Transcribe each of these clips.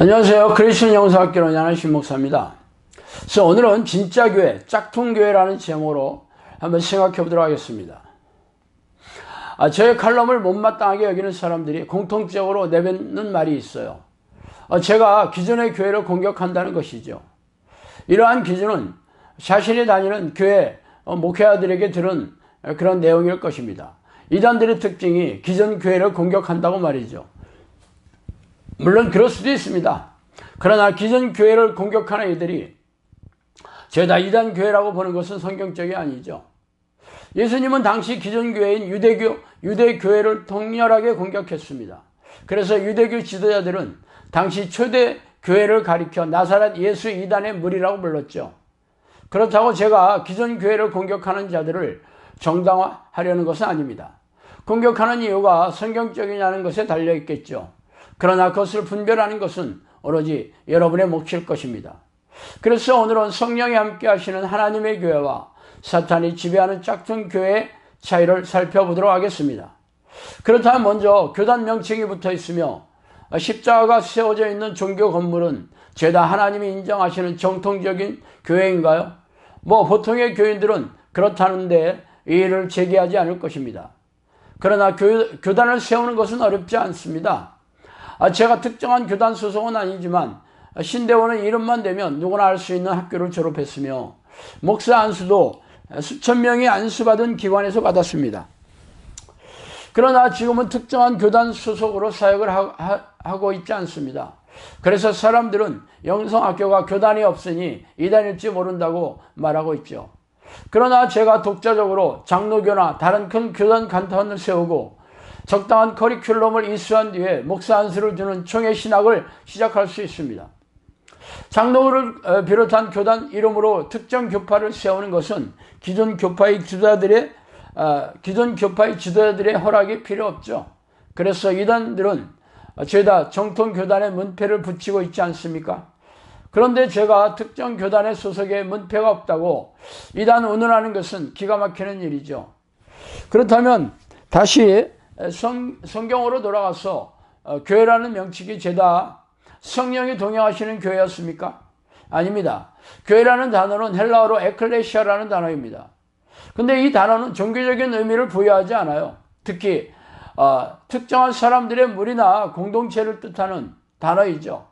안녕하세요. 크리스천 영성학교로 양한신 목사입니다. 그래서 오늘은 진짜 교회, 짝퉁교회라는 제목으로 한번 생각해 보도록 하겠습니다. 저의 칼럼을 못마땅하게 여기는 사람들이 공통적으로 내뱉는 말이 있어요. 제가 기존의 교회를 공격한다는 것이죠. 이러한 기준은 자신이 다니는 교회 목회자들에게 들은 그런 내용일 것입니다. 이단들의 특징이 기존 교회를 공격한다고 말이죠. 물론 그럴 수도 있습니다. 그러나 기존 교회를 공격하는 이들이 죄다 이단 교회라고 보는 것은 성경적이 아니죠. 예수님은 당시 기존 교회인 유대교회를 통렬하게 공격했습니다. 그래서 유대교 지도자들은 당시 초대 교회를 가리켜 나사렛 예수 이단의 무리라고 불렀죠. 그렇다고 제가 기존 교회를 공격하는 자들을 정당화하려는 것은 아닙니다. 공격하는 이유가 성경적이냐는 것에 달려 있겠죠. 그러나 그것을 분별하는 것은 오로지 여러분의 몫일 것입니다. 그래서 오늘은 성령이 함께 하시는 하나님의 교회와 사탄이 지배하는 짝퉁 교회의 차이를 살펴보도록 하겠습니다. 그렇다면 먼저 교단 명칭이 붙어 있으며 십자가가 세워져 있는 종교 건물은 죄다 하나님이 인정하시는 정통적인 교회인가요? 보통의 교인들은 그렇다는데 이의를 제기하지 않을 것입니다. 그러나 교단을 세우는 것은 어렵지 않습니다. 제가 특정한 교단 소속은 아니지만 신대원은 이름만 대면 누구나 알 수 있는 학교를 졸업했으며 목사 안수도 수천 명이 안수받은 기관에서 받았습니다. 그러나 지금은 특정한 교단 소속으로 사역을 하고 있지 않습니다. 그래서 사람들은 영성학교가 교단이 없으니 이단일지 모른다고 말하고 있죠. 그러나 제가 독자적으로 장로교나 다른 큰 교단 간판을 세우고 적당한 커리큘럼을 이수한 뒤에 목사 안수를 주는 총회 신학을 시작할 수 있습니다. 장로를 비롯한 교단 이름으로 특정 교파를 세우는 것은 기존 교파의 지도자들의 허락이 필요 없죠. 그래서 이단들은 죄다 정통 교단의 문패를 붙이고 있지 않습니까? 그런데 제가 특정 교단의 소속에 문패가 없다고 이단 운운하는 것은 기가 막히는 일이죠. 그렇다면 다시 성경으로 돌아가서 교회라는 명칭이 죄다 성령이 동행하시는 교회였습니까? 아닙니다. 교회라는 단어는 헬라어로 에클레시아라는 단어입니다. 근데 이 단어는 종교적인 의미를 부여하지 않아요. 특히 특정한 사람들의 무리나 공동체를 뜻하는 단어이죠.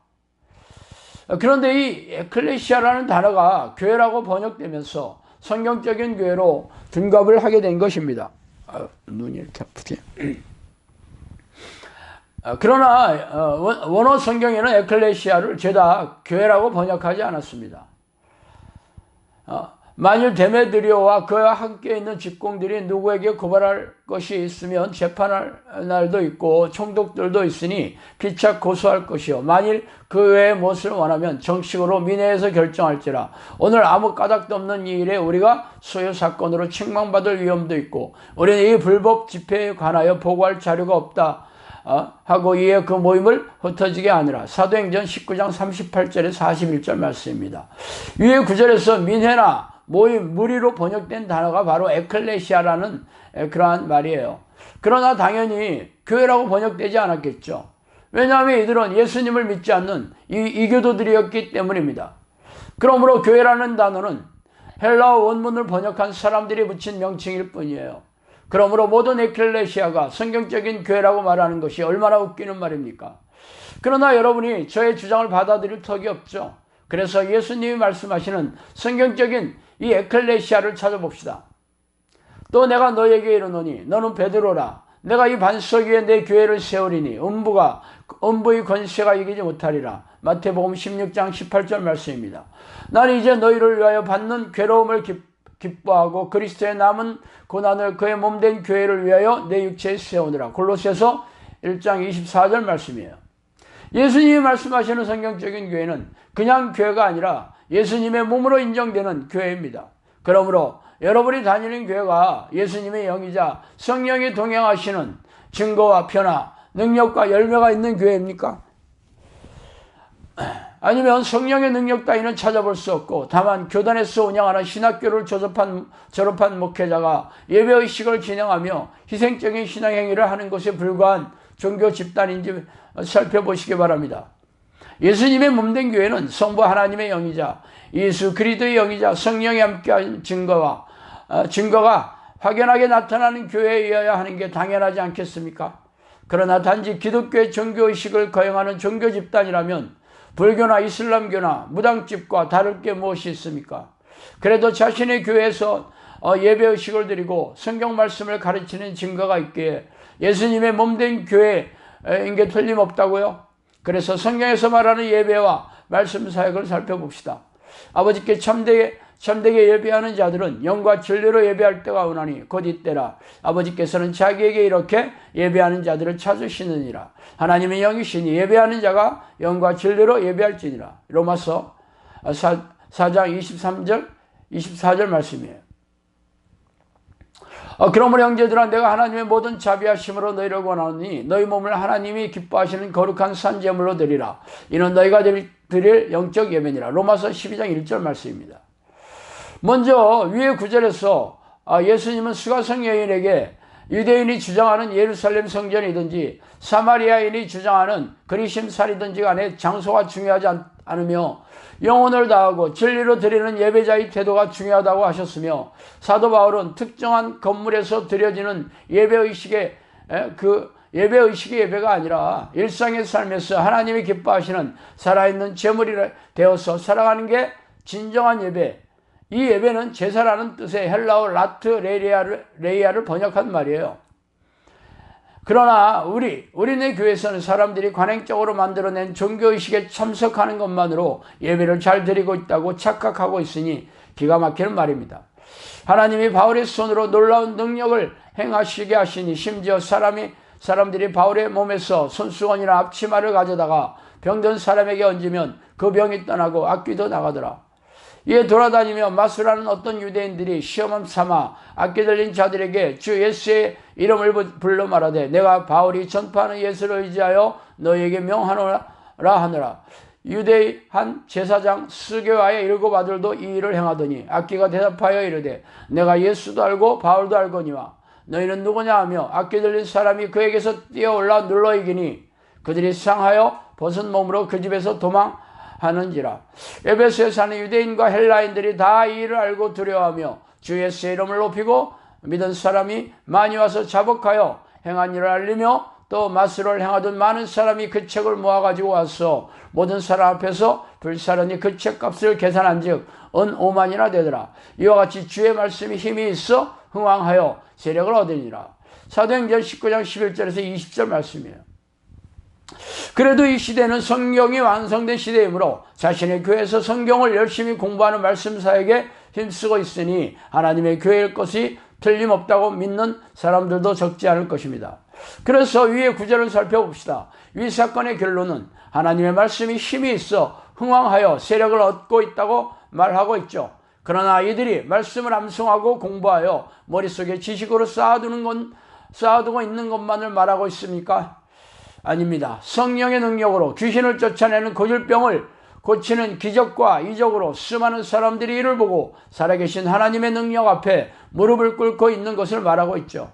그런데 이 에클레시아라는 단어가 교회라고 번역되면서 성경적인 교회로 둔갑을 하게 된 것입니다. 눈이 이렇게 아프지? 그러나 원어 성경에는 에클레시아를 죄다 교회라고 번역하지 않았습니다. 만일 데메드리오와 그와 함께 있는 직공들이 누구에게 고발할 것이 있으면 재판할 날도 있고 총독들도 있으니 피차 고소할 것이요. 만일 그 외에 무엇을 원하면 정식으로 민회에서 결정할지라. 오늘 아무 까닭도 없는 이 일에 우리가 소요 사건으로 책망받을 위험도 있고 우리는 이 불법 집회에 관하여 보고할 자료가 없다 하고 이에 그 모임을 흩어지게 하느라. 사도행전 19장 38절에 41절 말씀입니다. 위의 구절에서 민회나 모임, 무리로 번역된 단어가 바로 에클레시아라는 그러한 말이에요. 그러나 당연히 교회라고 번역되지 않았겠죠. 왜냐하면 이들은 예수님을 믿지 않는 이교도들이었기 때문입니다. 그러므로 교회라는 단어는 헬라어 원문을 번역한 사람들이 붙인 명칭일 뿐이에요. 그러므로 모든 에클레시아가 성경적인 교회라고 말하는 것이 얼마나 웃기는 말입니까? 그러나 여러분이 저의 주장을 받아들일 턱이 없죠. 그래서 예수님이 말씀하시는 성경적인 이 에클레시아를 찾아봅시다. 또 내가 너에게 이르노니 너는 베드로라. 내가 이 반석 위에 내 교회를 세우리니 음부의 권세가 이기지 못하리라. 마태복음 16장 18절 말씀입니다. 나는 이제 너희를 위하여 받는 괴로움을 기뻐하고 그리스도의 남은 고난을 그의 몸된 교회를 위하여 내 육체에 세우느라. 골로새서 1장 24절 말씀이에요. 예수님이 말씀하시는 성경적인 교회는 그냥 교회가 아니라 예수님의 몸으로 인정되는 교회입니다. 그러므로 여러분이 다니는 교회가 예수님의 영이자 성령이 동행하시는 증거와 변화, 능력과 열매가 있는 교회입니까? 아니면 성령의 능력 따위는 찾아볼 수 없고 다만 교단에서 운영하는 신학교를 졸업한 목회자가 예배의식을 진행하며 희생적인 신앙행위를 하는 것에 불과한 종교 집단인지 살펴보시기 바랍니다. 예수님의 몸된 교회는 성부 하나님의 영이자 예수 그리스도의 영이자 성령이 함께한 증거가 확연하게 나타나는 교회여야 하는 게 당연하지 않겠습니까? 그러나 단지 기독교의 종교의식을 거행하는 종교 집단이라면 불교나 이슬람교나 무당집과 다를 게 무엇이 있습니까? 그래도 자신의 교회에서 예배의식을 드리고 성경 말씀을 가르치는 증거가 있기에 예수님의 몸된 교회인 게 틀림없다고요? 그래서 성경에서 말하는 예배와 말씀 사역을 살펴봅시다. 아버지께 참되게 예배하는 자들은 영과 진리로 예배할 때가 오나니 곧 이때라. 아버지께서는 자기에게 이렇게 예배하는 자들을 찾으시느니라. 하나님의 영이시니 예배하는 자가 영과 진리로 예배할지니라. 로마서 4장 23절 24절 말씀이에요. 그러므로 형제들아 내가 하나님의 모든 자비하심으로 너희를 권하노니 너희 몸을 하나님이 기뻐하시는 거룩한 산제물로 드리라. 이는 너희가 드릴 영적 예배니라. 로마서 12장 1절 말씀입니다. 먼저 위의 구절에서 예수님은 수가성 여인에게 유대인이 주장하는 예루살렘 성전이든지 사마리아인이 주장하는 그리심살이든지 간에 장소가 중요하지 않으며 영혼을 다하고 진리로 드리는 예배자의 태도가 중요하다고 하셨으며 사도 바울은 특정한 건물에서 드려지는 예배의식이 예배가 아니라 일상의 삶에서 하나님이 기뻐하시는 살아있는 제물이 되어서 살아가는 게 진정한 예배. 이 예배는 제사라는 뜻의 헬라어 라트 레이아를 번역한 말이에요. 그러나 우리네 교회에서는 사람들이 관행적으로 만들어낸 종교의식에 참석하는 것만으로 예배를 잘 드리고 있다고 착각하고 있으니 기가 막히는 말입니다. 하나님이 바울의 손으로 놀라운 능력을 행하시게 하시니 심지어 사람들이 바울의 몸에서 손수건이나 앞치마를 가져다가 병든 사람에게 얹으면 그 병이 떠나고 악귀도 나가더라. 이에 돌아다니며 마술하는 어떤 유대인들이 시험함 삼아 악기 들린 자들에게 주 예수의 이름을 불러 말하되 내가 바울이 전파하는 예수를 의지하여 너희에게 명하노라 하느라. 유대의 한 제사장 스게와의 7 아들도 이 일을 행하더니 악기가 대답하여 이르되 내가 예수도 알고 바울도 알거니와 너희는 누구냐 하며 악기 들린 사람이 그에게서 뛰어올라 눌러 이기니 그들이 상하여 벗은 몸으로 그 집에서 도망하는지라. 에베소에 사는 유대인과 헬라인들이 다 이 일을 알고 두려워하며 주 예수의 이름을 높이고 믿은 사람이 많이 와서 자복하여 행한 일을 알리며 또 마술을 행하던 많은 사람이 그 책을 모아가지고 와서 모든 사람 앞에서 불사르니 그 책값을 계산한 즉 은 5만이나 되더라. 이와 같이 주의 말씀이 힘이 있어 흥왕하여 세력을 얻으니라. 사도행전 19장 11절에서 20절 말씀이에요. 그래도 이 시대는 성경이 완성된 시대이므로 자신의 교회에서 성경을 열심히 공부하는 말씀사에게 힘쓰고 있으니 하나님의 교회일 것이 틀림없다고 믿는 사람들도 적지 않을 것입니다. 그래서 위의 구절을 살펴봅시다. 위 사건의 결론은 하나님의 말씀이 힘이 있어 흥왕하여 세력을 얻고 있다고 말하고 있죠. 그러나 이들이 말씀을 암송하고 공부하여 머릿속에 지식으로 쌓아두고 있는 것만을 말하고 있습니까? 아닙니다. 성령의 능력으로 귀신을 쫓아내는 고질병을 고치는 기적과 이적으로 수많은 사람들이 이를 보고 살아계신 하나님의 능력 앞에 무릎을 꿇고 있는 것을 말하고 있죠.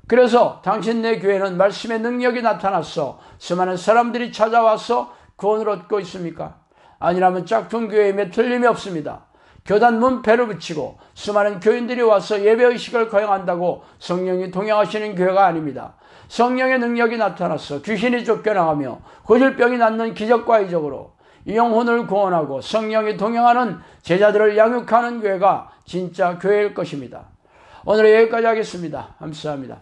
그래서 당신네 교회는 말씀의 능력이 나타났어 수많은 사람들이 찾아와서 구원을 얻고 있습니까? 아니라면 짝퉁 교회임에 틀림이 없습니다. 교단 문 배를 붙이고 수많은 교인들이 와서 예배의식을 거행한다고 성령이 동행하시는 교회가 아닙니다. 성령의 능력이 나타났어 귀신이 쫓겨나가며 고질병이 낫는 기적과 이적으로 영혼을 구원하고 성령이 동행하는 제자들을 양육하는 교회가 진짜 교회일 것입니다. 오늘 여기까지 하겠습니다. 감사합니다.